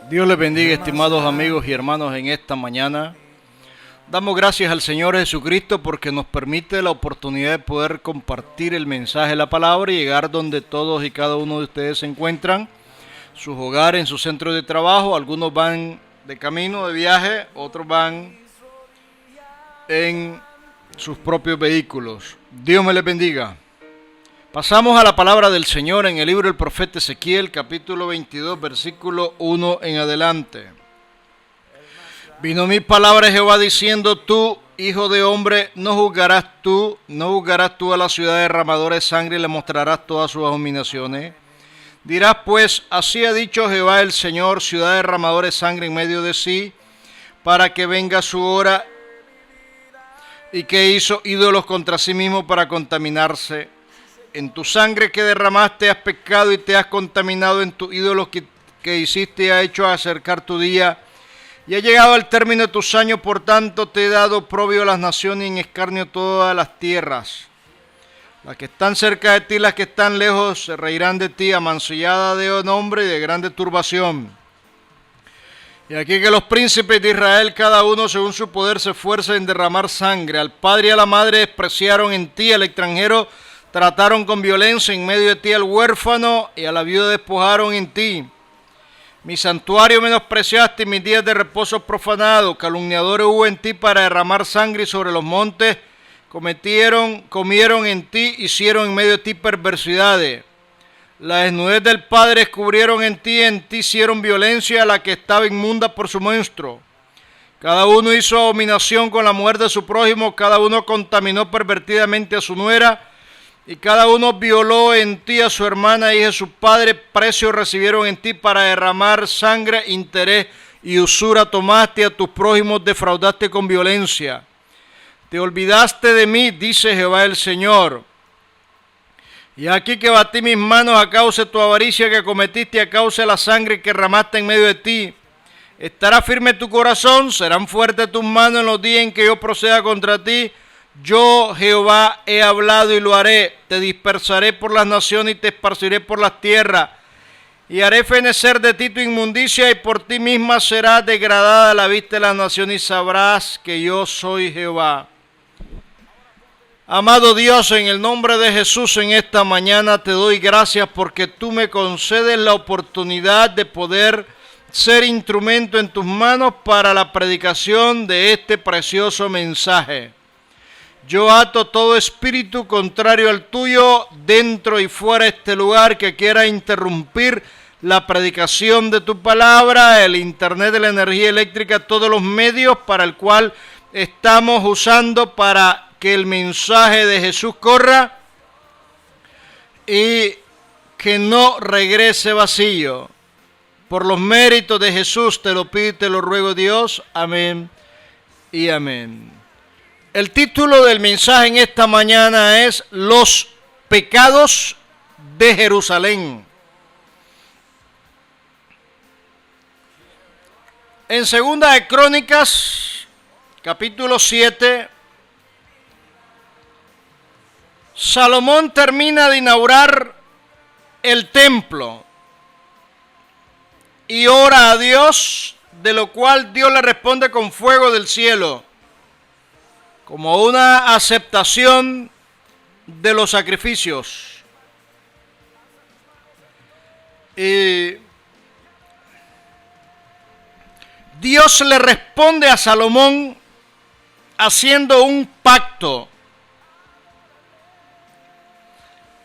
Dios les bendiga, estimados amigos y hermanos, en esta mañana. Damos gracias al Señor Jesucristo porque nos permite la oportunidad de poder compartir el mensaje de la palabra y llegar donde todos y cada uno de ustedes se encuentran, sus hogares, en sus centros de trabajo. Algunos van de camino, de viaje, otros van en sus propios vehículos. Dios me les bendiga. Pasamos a la palabra del Señor en el libro del profeta Ezequiel, capítulo 22, versículo 1 en adelante. Vino mi palabra de Jehová diciendo: tú, hijo de hombre, no juzgarás tú a la ciudad derramadora de sangre y le mostrarás todas sus abominaciones. Dirás pues: así ha dicho Jehová el Señor, ciudad derramadora de sangre en medio de sí, para que venga su hora, y que hizo ídolos contra sí mismo para contaminarse. En tu sangre que derramaste has pecado y te has contaminado, en tus ídolos que hiciste y ha hecho acercar tu día. Y ha llegado al término de tus años, por tanto te he dado oprobio a las naciones y en escarnio todas las tierras. Las que están cerca de ti, las que están lejos, se reirán de ti, amancillada de nombre y de grande turbación. Y aquí que los príncipes de Israel, cada uno según su poder, se esfuerza en derramar sangre. Al padre y a la madre despreciaron en ti, al extranjero trataron con violencia, en medio de ti al huérfano y a la viuda despojaron en ti. Mi santuario menospreciaste y mis días de reposo profanado. Calumniadores hubo en ti para derramar sangre, y sobre los montes comieron en ti, hicieron en medio de ti perversidades. La desnudez del padre descubrieron en ti hicieron violencia a la que estaba inmunda por su menstruo. Cada uno hizo abominación con la mujer de su prójimo, cada uno contaminó pervertidamente a su nuera, y cada uno violó en ti a su hermana, hija de su padre. Precio recibieron en ti para derramar sangre, interés y usura tomaste, a tus prójimos defraudaste con violencia. Te olvidaste de mí, dice Jehová el Señor. Y aquí que batí mis manos a causa de tu avaricia que cometiste, a causa de la sangre que derramaste en medio de ti. ¿Estará firme tu corazón? ¿Serán fuertes tus manos en los días en que yo proceda contra ti? Yo, Jehová, he hablado y lo haré. Te dispersaré por las naciones y te esparciré por las tierras. Y haré fenecer de ti tu inmundicia, y por ti misma será degradada a la vista de las naciones, y sabrás que yo soy Jehová. Amado Dios, en el nombre de Jesús, en esta mañana te doy gracias porque tú me concedes la oportunidad de poder ser instrumento en tus manos para la predicación de este precioso mensaje. Yo ato todo espíritu contrario al tuyo dentro y fuera de este lugar que quiera interrumpir la predicación de tu palabra, el internet de la energía eléctrica, todos los medios para el cual estamos usando para que el mensaje de Jesús corra y que no regrese vacío. Por los méritos de Jesús te lo pido y te lo ruego, Dios. Amén y amén. El título del mensaje en esta mañana es Los pecados de Jerusalén. En Segunda de Crónicas, capítulo 7, Salomón termina de inaugurar el templo y ora a Dios, de lo cual Dios le responde con fuego del cielo, como una aceptación de los sacrificios. Y Dios le responde a Salomón haciendo un pacto.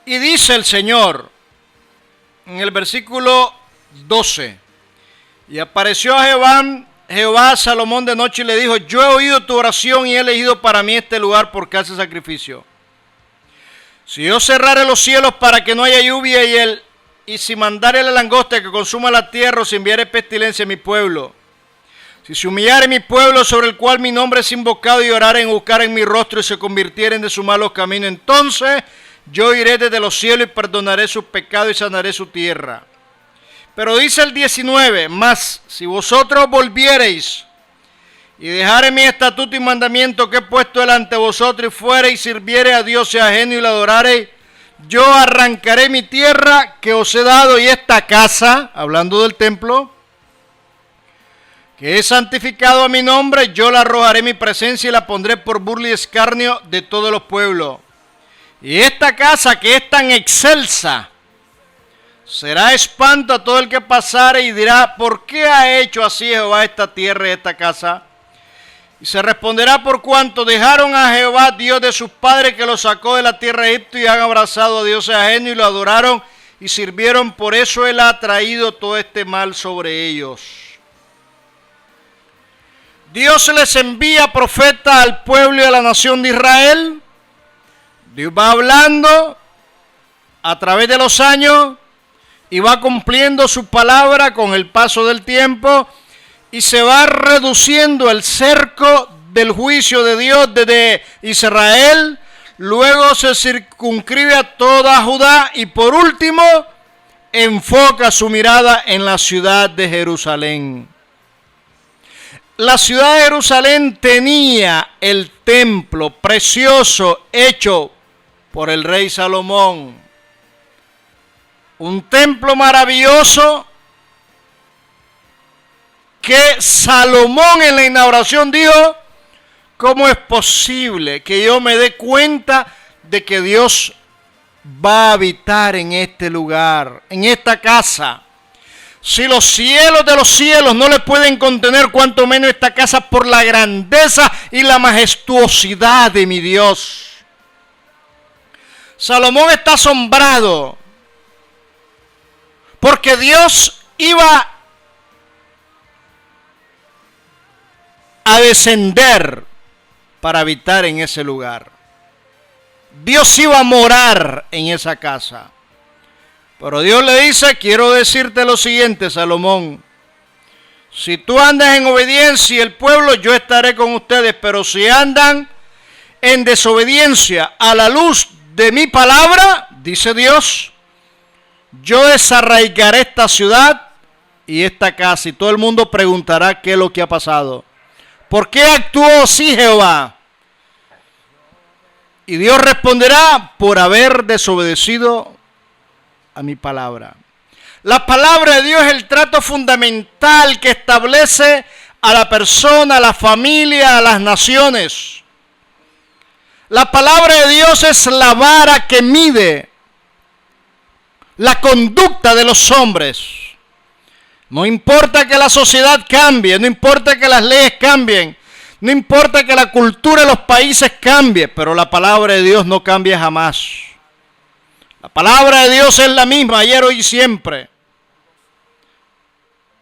Y dice el Señor en el versículo 12: y apareció a Jehová a Salomón de noche y le dijo: yo he oído tu oración y he elegido para mí este lugar por casa de sacrificio. Si yo cerrare los cielos para que no haya lluvia, y si mandare la langosta que consuma la tierra, o si enviare pestilencia a mi pueblo, si se humillare mi pueblo sobre el cual mi nombre es invocado, y oraren, buscaren mi rostro, y se convirtieren de sus malos caminos, entonces yo iré desde los cielos y perdonaré sus pecados y sanaré su tierra. Pero dice el 19: mas si vosotros volviereis y dejareis mi estatuto y mandamiento que he puesto delante de vosotros, y fuereis y sirviereis a dioses ajenos y la adorareis, yo arrancaré mi tierra que os he dado y esta casa, hablando del templo, que he santificado a mi nombre, yo la arrojaré en mi presencia y la pondré por burla y escarnio de todos los pueblos. Y esta casa que es tan excelsa, será espanto a todo el que pasare y dirá, ¿por qué ha hecho así Jehová esta tierra y esta casa? Y se responderá por cuanto dejaron a Jehová, Dios de sus padres, que los sacó de la tierra de Egipto, y han abrazado a dioses ajenos y lo adoraron y sirvieron. Por eso Él ha traído todo este mal sobre ellos. Dios les envía profetas al pueblo y a la nación de Israel. Dios va hablando a través de los años y va cumpliendo su palabra con el paso del tiempo, y se va reduciendo el cerco del juicio de Dios desde Israel. Luego se circunscribe a toda Judá y por último enfoca su mirada en la ciudad de Jerusalén. La ciudad de Jerusalén tenía el templo precioso hecho por el rey Salomón. Un templo maravilloso que Salomón en la inauguración dijo, ¿cómo es posible que yo me dé cuenta de que Dios va a habitar en este lugar, en esta casa? Si los cielos de los cielos no le pueden contener, cuanto menos esta casa, por la grandeza y la majestuosidad de mi Dios. Salomón está asombrado porque Dios iba a descender para habitar en ese lugar. Dios iba a morar en esa casa. Pero Dios le dice, quiero decirte lo siguiente, Salomón. Si tú andas en obediencia y el pueblo, yo estaré con ustedes. Pero si andan en desobediencia a la luz de mi palabra, dice Dios, yo desarraigaré esta ciudad y esta casa. Y todo el mundo preguntará qué es lo que ha pasado. ¿Por qué actuó así Jehová? Y Dios responderá, por haber desobedecido a mi palabra. La palabra de Dios es el trato fundamental que establece a la persona, a la familia, a las naciones. La palabra de Dios es la vara que mide la conducta de los hombres. No importa que la sociedad cambie, no importa que las leyes cambien, no importa que la cultura de los países cambie, pero la palabra de Dios no cambia jamás. La palabra de Dios es la misma ayer, hoy y siempre.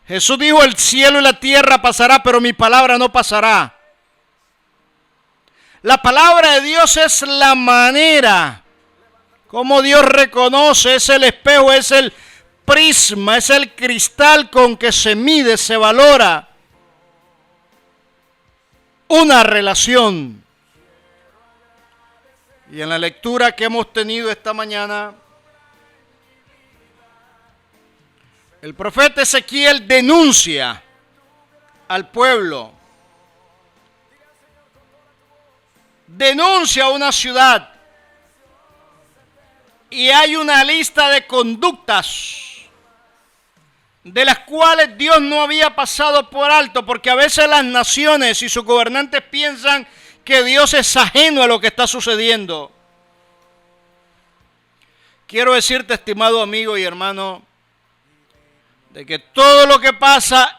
Jesús dijo, el cielo y la tierra pasará, pero mi palabra no pasará. La palabra de Dios es la manera como Dios reconoce, es el espejo, es el prisma, es el cristal con que se mide, se valora una relación. Y en la lectura que hemos tenido esta mañana, el profeta Ezequiel denuncia al pueblo, denuncia una ciudad, y hay una lista de conductas de las cuales Dios no había pasado por alto, porque a veces las naciones y sus gobernantes piensan que Dios es ajeno a lo que está sucediendo. Quiero decirte, estimado amigo y hermano, de que todo lo que pasa,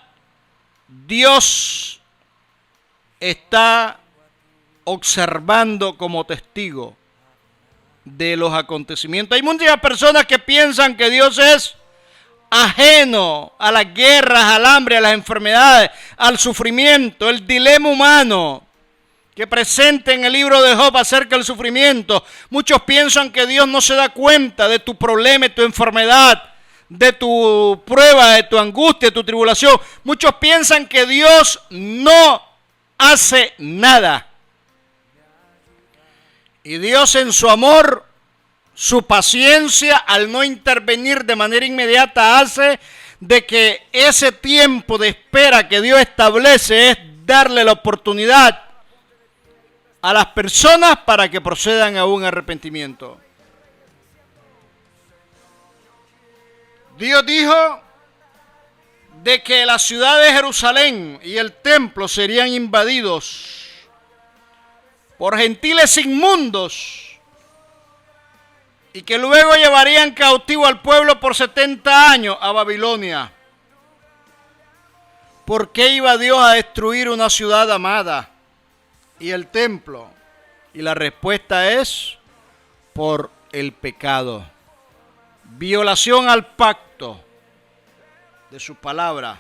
Dios está observando como testigo de los acontecimientos. Hay muchas personas que piensan que Dios es ajeno a las guerras, al hambre, a las enfermedades, al sufrimiento, el dilema humano que presenta en el libro de Job acerca del sufrimiento. Muchos piensan que Dios no se da cuenta de tu problema, de tu enfermedad, de tu prueba, de tu angustia, de tu tribulación. Muchos piensan que Dios no hace nada. Y Dios en su amor, su paciencia, al no intervenir de manera inmediata, hace de que ese tiempo de espera que Dios establece es darle la oportunidad a las personas para que procedan a un arrepentimiento. Dios dijo, de que la ciudad de Jerusalén y el templo serían invadidos por gentiles inmundos y que luego llevarían cautivo al pueblo por 70 años a Babilonia. ¿Por qué iba Dios a destruir una ciudad amada y el templo? Y la respuesta es por el pecado. Violación al pacto de su palabra.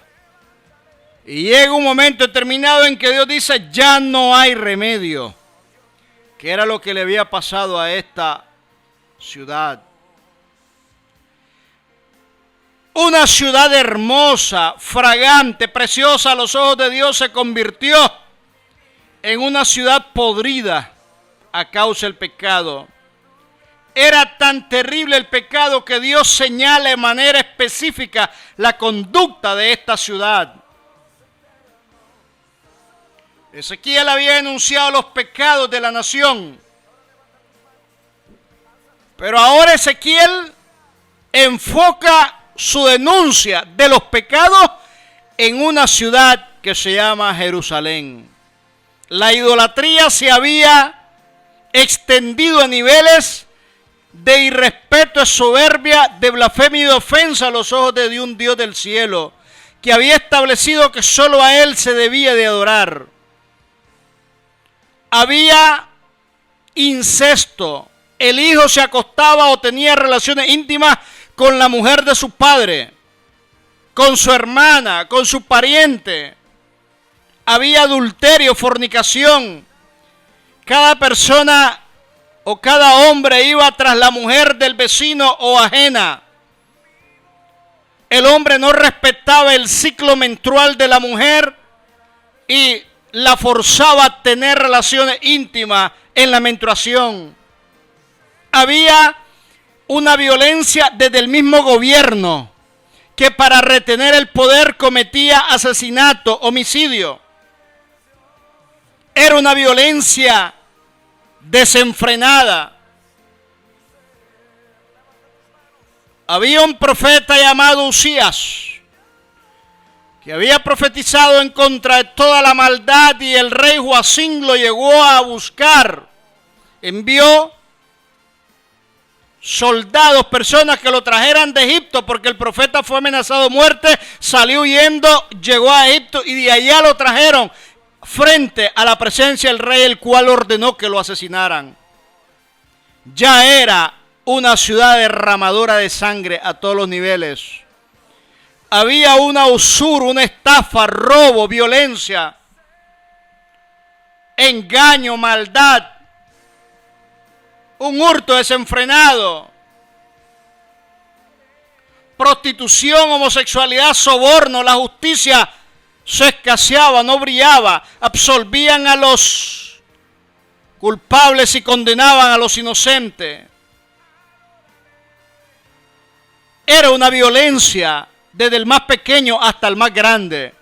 Y llega un momento determinado en que Dios dice, ya no hay remedio. Que era lo que le había pasado a esta ciudad. Una ciudad hermosa, fragante, preciosa a los ojos de Dios se convirtió en una ciudad podrida a causa del pecado. Era tan terrible el pecado que Dios señala de manera específica la conducta de esta ciudad. Ezequiel había denunciado los pecados de la nación. Pero ahora Ezequiel enfoca su denuncia de los pecados en una ciudad que se llama Jerusalén. La idolatría se había extendido a niveles de irrespeto, de soberbia, de blasfemia y de ofensa a los ojos de un Dios del cielo, que había establecido que solo a Él se debía de adorar. Había incesto. El hijo se acostaba o tenía relaciones íntimas con la mujer de su padre, con su hermana, con su pariente. Había adulterio, fornicación. Cada persona o cada hombre iba tras la mujer del vecino o ajena. El hombre no respetaba el ciclo menstrual de la mujer y la forzaba a tener relaciones íntimas en la menstruación. Había una violencia desde el mismo gobierno que para retener el poder cometía asesinato, homicidio. Era una violencia desenfrenada. Había un profeta llamado Usías que había profetizado en contra de toda la maldad y el rey Joacim lo llegó a buscar. Envió soldados, personas que lo trajeran de Egipto porque el profeta fue amenazado de muerte, salió huyendo, llegó a Egipto y de allá lo trajeron frente a la presencia del rey, el cual ordenó que lo asesinaran. Ya era una ciudad derramadora de sangre a todos los niveles. Había una usura, una estafa, robo, violencia, engaño, maldad, un hurto desenfrenado, prostitución, homosexualidad, soborno. La justicia se escaseaba, no brillaba. Absolvían a los culpables y condenaban a los inocentes. Era una violencia desde el más pequeño hasta el más grande.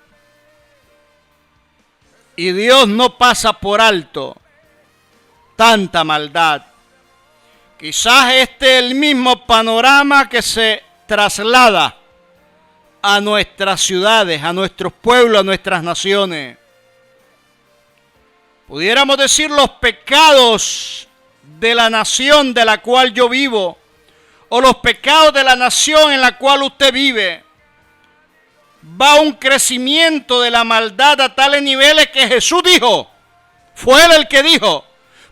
Y Dios no pasa por alto tanta maldad. Quizás este es el mismo panorama que se traslada a nuestras ciudades, a nuestros pueblos, a nuestras naciones. Pudiéramos decir los pecados de la nación de la cual yo vivo, o los pecados de la nación en la cual usted vive. Va un crecimiento de la maldad a tales niveles que Jesús dijo, fue Él el que dijo,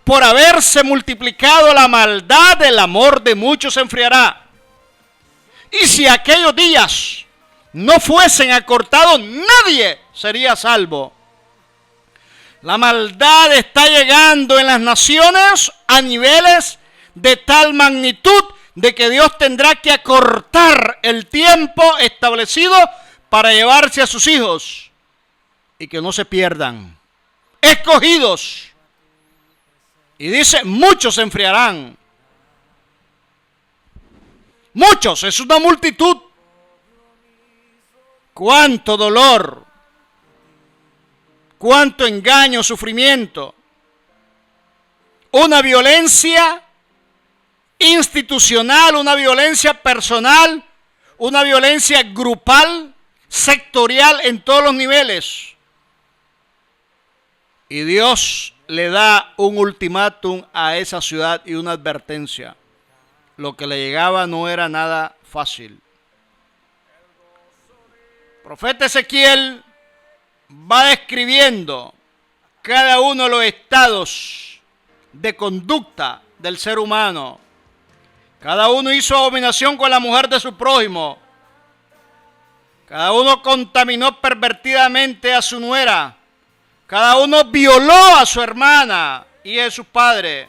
por haberse multiplicado la maldad, el amor de muchos se enfriará. Y si aquellos días no fuesen acortados, nadie sería salvo. La maldad está llegando en las naciones a niveles de tal magnitud de que Dios tendrá que acortar el tiempo establecido para llevarse a sus hijos y que no se pierdan. Escogidos. Y dice, muchos se enfriarán. Muchos, es una multitud. Cuánto dolor, cuánto engaño, sufrimiento. Una violencia institucional, una violencia personal, una violencia grupal sectorial en todos los niveles. Y Dios le da un ultimátum a esa ciudad y una advertencia. Lo que le llegaba no era nada fácil. El profeta Ezequiel va describiendo cada uno de los estados de conducta del ser humano. Cada uno hizo abominación con la mujer de su prójimo. Cada uno contaminó pervertidamente a su nuera. Cada uno violó a su hermana y a sus padres.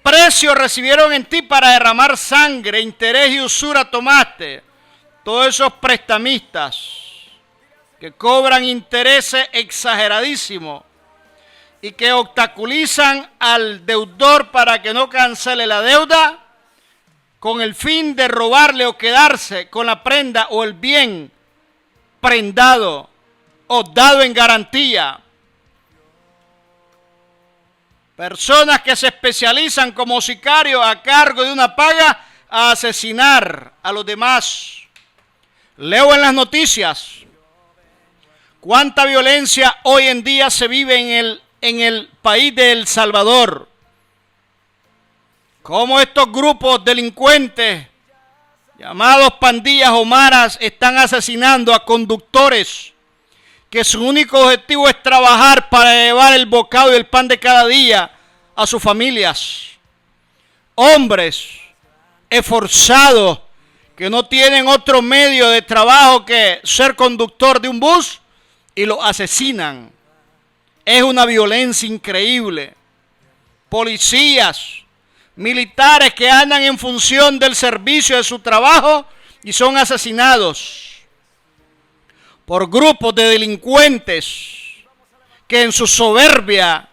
Precio recibieron en ti para derramar sangre, interés y usura tomaste. Todos esos prestamistas que cobran intereses exageradísimos y que obstaculizan al deudor para que no cancele la deuda con el fin de robarle o quedarse con la prenda o el bien prendado o dado en garantía. Personas que se especializan como sicarios a cargo de una paga a asesinar a los demás. Leo en las noticias cuánta violencia hoy en día se vive en el país de El Salvador. Cómo estos grupos delincuentes llamados pandillas o maras están asesinando a conductores que su único objetivo es trabajar para llevar el bocado y el pan de cada día a sus familias. Hombres esforzados que no tienen otro medio de trabajo que ser conductor de un bus y los asesinan. Es una violencia increíble. Policías, militares que andan en función del servicio de su trabajo y son asesinados por grupos de delincuentes que en su soberbia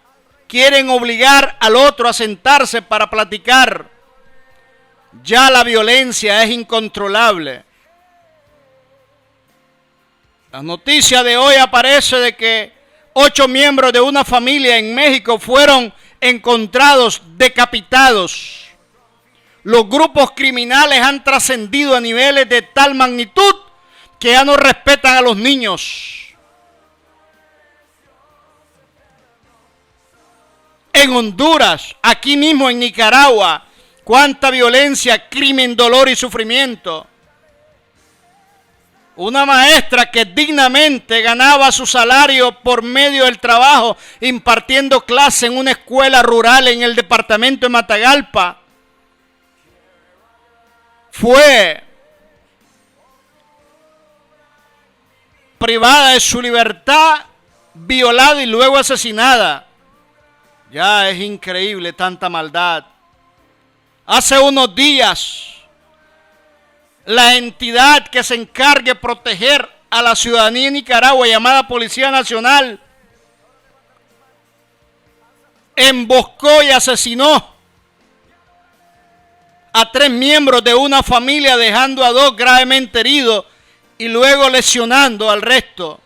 quieren obligar al otro a sentarse para platicar. Ya la violencia es incontrolable. La noticia de hoy aparece de que 8 miembros de una familia en México fueron encontrados decapitados. Los grupos criminales han trascendido a niveles de tal magnitud que ya no respetan a los niños. En Honduras, aquí mismo en Nicaragua, cuánta violencia, crimen, dolor y sufrimiento. Una maestra que dignamente ganaba su salario por medio del trabajo impartiendo clase en una escuela rural en el departamento de Matagalpa fue privada de su libertad, violada y luego asesinada. Ya es increíble tanta maldad. Hace unos días, la entidad que se encargue de proteger a la ciudadanía de Nicaragua, llamada Policía Nacional, emboscó y asesinó a 3 miembros de una familia, dejando a 2 gravemente heridos y luego lesionando al resto.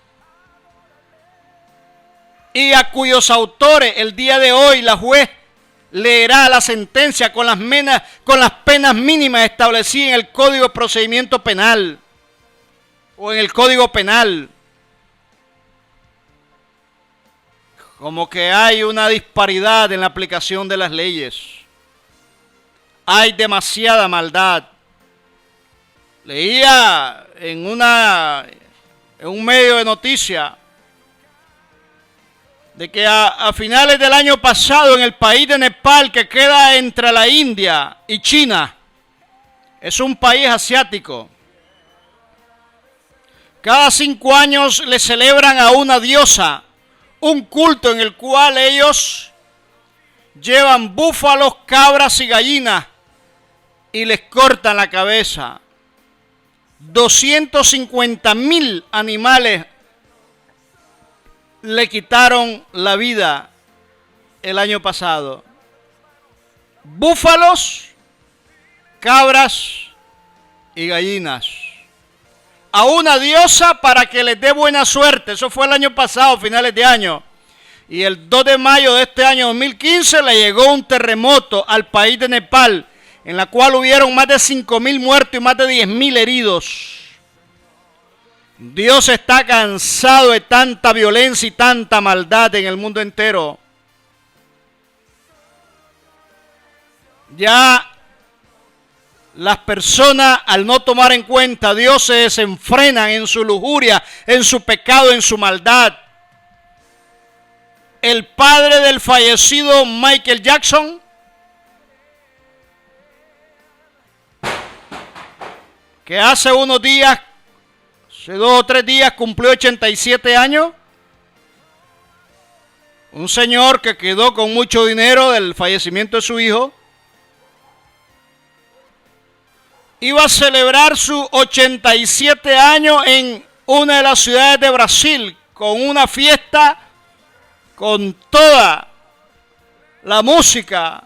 Y a cuyos autores el día de hoy la juez leerá la sentencia con las penas mínimas establecidas en el Código de Procedimiento Penal o en el Código Penal. Como que hay una disparidad en la aplicación de las leyes. Hay demasiada maldad. Leía en un medio de noticias de que a finales del año pasado en el país de Nepal, que queda entre la India y China, es un país asiático, cada 5 años le celebran a una diosa un culto en el cual ellos llevan búfalos, cabras y gallinas y les cortan la cabeza. 250,000 animales le quitaron la vida el año pasado. Búfalos, cabras y gallinas. A una diosa para que les dé buena suerte. Eso fue el año pasado, finales de año. Y el 2 de mayo de este año 2015 le llegó un terremoto al país de Nepal, en la cual hubieron más de 5,000 muertos y más de 10,000 heridos. Dios está cansado de tanta violencia y tanta maldad en el mundo entero. Ya las personas, al no tomar en cuenta a Dios, se desenfrenan en su lujuria, en su pecado, en su maldad. El padre del fallecido Michael Jackson, que hace unos días, hace 2 o 3 días, cumplió 87 años. Un señor que quedó con mucho dinero del fallecimiento de su hijo. Iba a celebrar sus 87 años en una de las ciudades de Brasil, con una fiesta, con toda la música,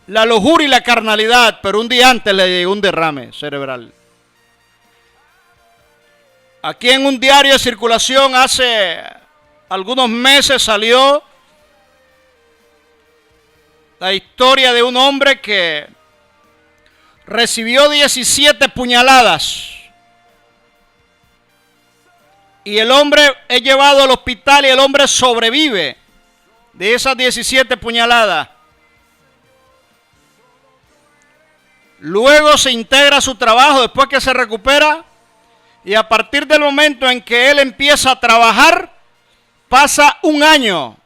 la lujuria y la carnalidad, pero un día antes le llegó un derrame cerebral. Aquí en un diario de circulación hace algunos meses salió la historia de un hombre que recibió 17 puñaladas. Y el hombre es llevado al hospital y el hombre sobrevive de esas 17 puñaladas. Luego se integra a su trabajo después que se recupera. Y a partir del momento en que él empieza a trabajar, pasa un año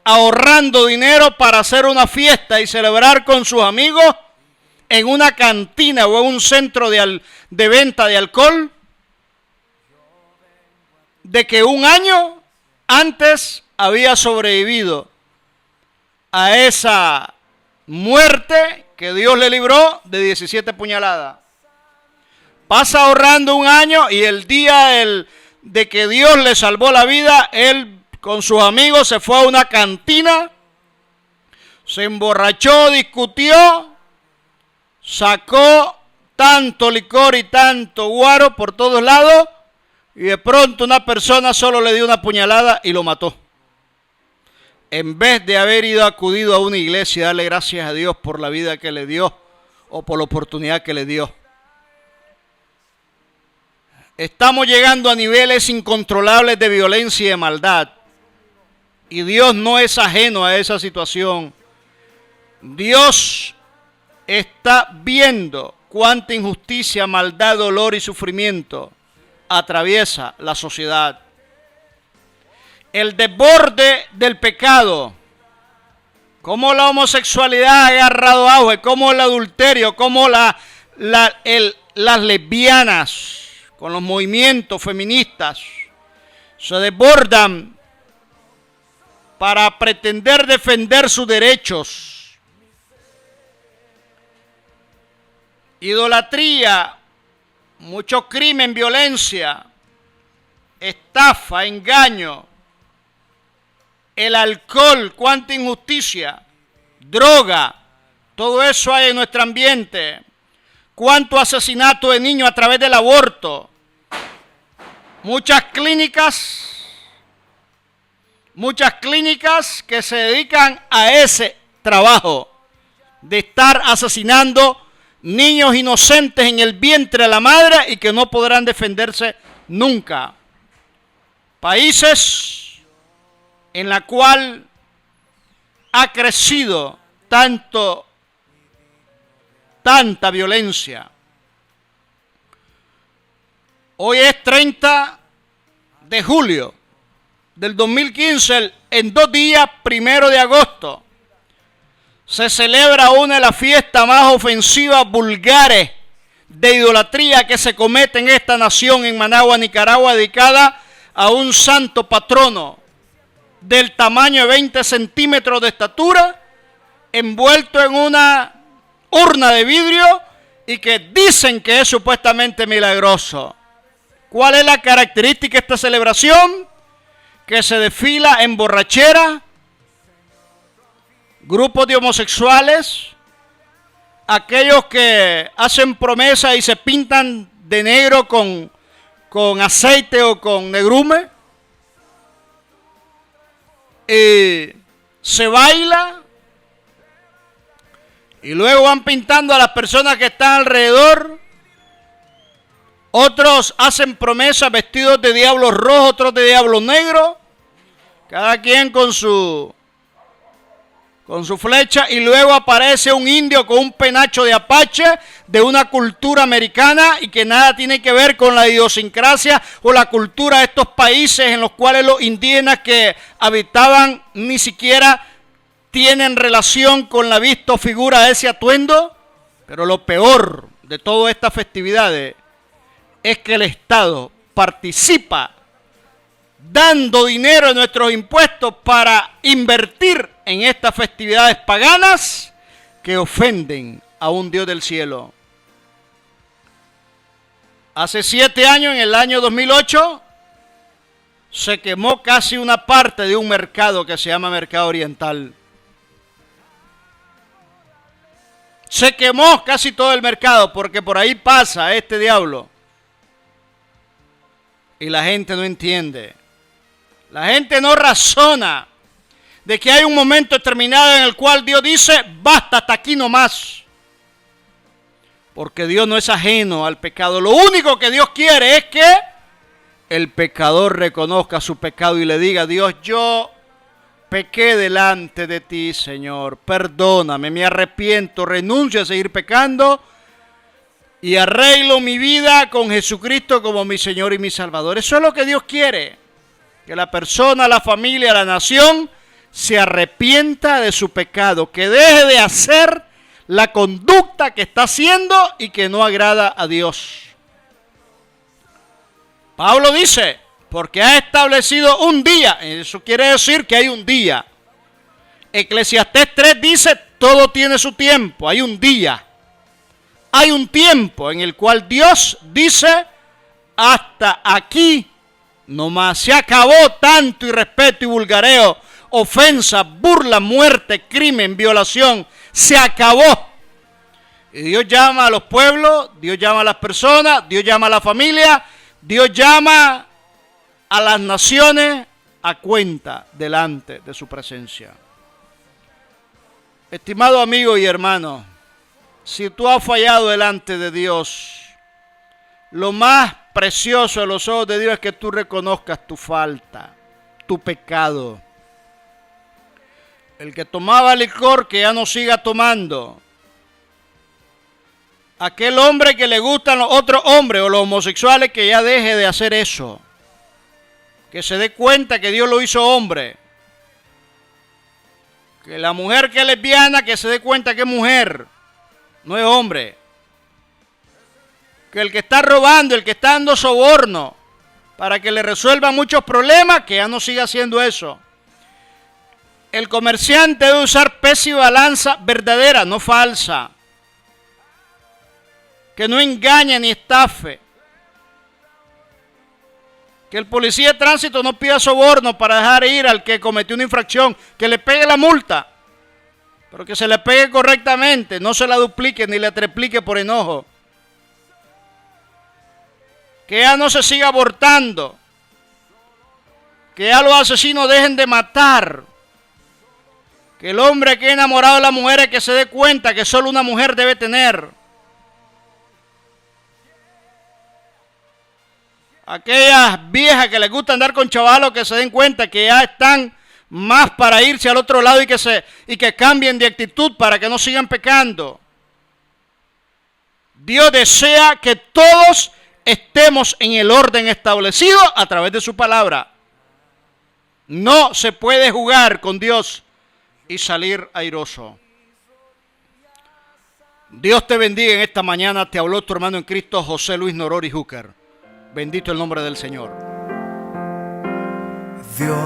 ahorrando dinero para hacer una fiesta y celebrar con sus amigos en una cantina o en un centro de venta de alcohol, de que un año antes había sobrevivido a esa muerte que Dios le libró de 17 puñaladas. Pasa ahorrando un año y el día de que Dios le salvó la vida, él con sus amigos se fue a una cantina, se emborrachó, discutió, sacó tanto licor y tanto guaro por todos lados y de pronto una persona solo le dio una puñalada y lo mató. En vez de haber acudido a una iglesia y darle gracias a Dios por la vida que le dio o por la oportunidad que le dio. Estamos llegando a niveles incontrolables de violencia y de maldad. Y Dios no es ajeno a esa situación. Dios está viendo cuánta injusticia, maldad, dolor y sufrimiento atraviesa la sociedad. El desborde del pecado, como la homosexualidad ha agarrado auge, como el adulterio, como las lesbianas, con los movimientos feministas, se desbordan para pretender defender sus derechos. Idolatría, mucho crimen, violencia, estafa, engaño, el alcohol, cuánta injusticia, droga, todo eso hay en nuestro ambiente. Cuánto asesinato de niños a través del aborto. Muchas clínicas que se dedican a ese trabajo de estar asesinando niños inocentes en el vientre de la madre y que no podrán defenderse nunca. Países en la cual ha crecido tanta violencia. Hoy es 30 de julio del 2015, en 2 días, 1 de agosto, se celebra una de las fiestas más ofensivas, vulgares, de idolatría que se comete en esta nación, en Managua, Nicaragua, dedicada a un santo patrono del tamaño de 20 centímetros de estatura, envuelto en una urna de vidrio y que dicen que es supuestamente milagroso. ¿Cuál es la característica de esta celebración? Que se desfila en borrachera, grupos de homosexuales, aquellos que hacen promesas y se pintan de negro con aceite o con negrume, se baila y luego van pintando a las personas que están alrededor Otros hacen promesas vestidos de diablos rojos, otros de diablos negros. Cada quien con su flecha, y luego aparece un indio con un penacho de apache de una cultura americana y que nada tiene que ver con la idiosincrasia o la cultura de estos países en los cuales los indígenas que habitaban ni siquiera tienen relación con la vista o figura de ese atuendo. Pero lo peor de todas estas festividades es que el Estado participa dando dinero de nuestros impuestos para invertir en estas festividades paganas que ofenden a un Dios del cielo. Hace 7 años, en el año 2008, se quemó casi una parte de un mercado que se llama Mercado Oriental. Se quemó casi todo el mercado porque por ahí pasa este diablo. Y la gente no entiende. La gente no razona de que hay un momento determinado en el cual Dios dice, basta, hasta aquí nomás. Porque Dios no es ajeno al pecado. Lo único que Dios quiere es que el pecador reconozca su pecado y le diga, Dios, yo pequé delante de ti, Señor. Perdóname, me arrepiento, renuncio a seguir pecando y arreglo mi vida con Jesucristo como mi Señor y mi Salvador. Eso es lo que Dios quiere. Que la persona, la familia, la nación se arrepienta de su pecado, que deje de hacer la conducta que está haciendo y que no agrada a Dios. Pablo dice, porque ha establecido un día, eso quiere decir que hay un día. Eclesiastés 3 dice, todo tiene su tiempo, hay un día. Hay un tiempo en el cual Dios dice, hasta aquí nomás, se acabó tanto irrespeto y vulgareo, ofensa, burla, muerte, crimen, violación, se acabó. Y Dios llama a los pueblos, Dios llama a las personas, Dios llama a la familia, Dios llama a las naciones a cuenta delante de su presencia. Estimado amigo y hermano, si tú has fallado delante de Dios, lo más precioso a los ojos de Dios es que tú reconozcas tu falta, tu pecado. El que tomaba licor, que ya no siga tomando. Aquel hombre que le gustan los otros hombres o los homosexuales, que ya deje de hacer eso. Que se dé cuenta que Dios lo hizo hombre. Que la mujer que es lesbiana, que se dé cuenta que es mujer, no es hombre. Que el que está robando, el que está dando soborno para que le resuelvan muchos problemas, que ya no siga haciendo eso. El comerciante debe usar peso y balanza verdadera, no falsa. Que no engañe ni estafe. Que el policía de tránsito no pida soborno para dejar ir al que cometió una infracción, que le pegue la multa, pero que se le pegue correctamente, no se la duplique ni la triplique por enojo. Que ya no se siga abortando, que ya los asesinos dejen de matar, que el hombre que es enamorado de la mujer, que se dé cuenta que solo una mujer debe tener. Aquellas viejas que les gusta andar con chavalos, que se den cuenta que ya están más para irse al otro lado y que cambien de actitud para que no sigan pecando. Dios desea que todos estemos en el orden establecido a través de su palabra. No se puede jugar con Dios y salir airoso. Dios te bendiga en esta mañana. Te habló tu hermano en Cristo, José Luis Norori Hooker. Bendito el nombre del Señor. Dios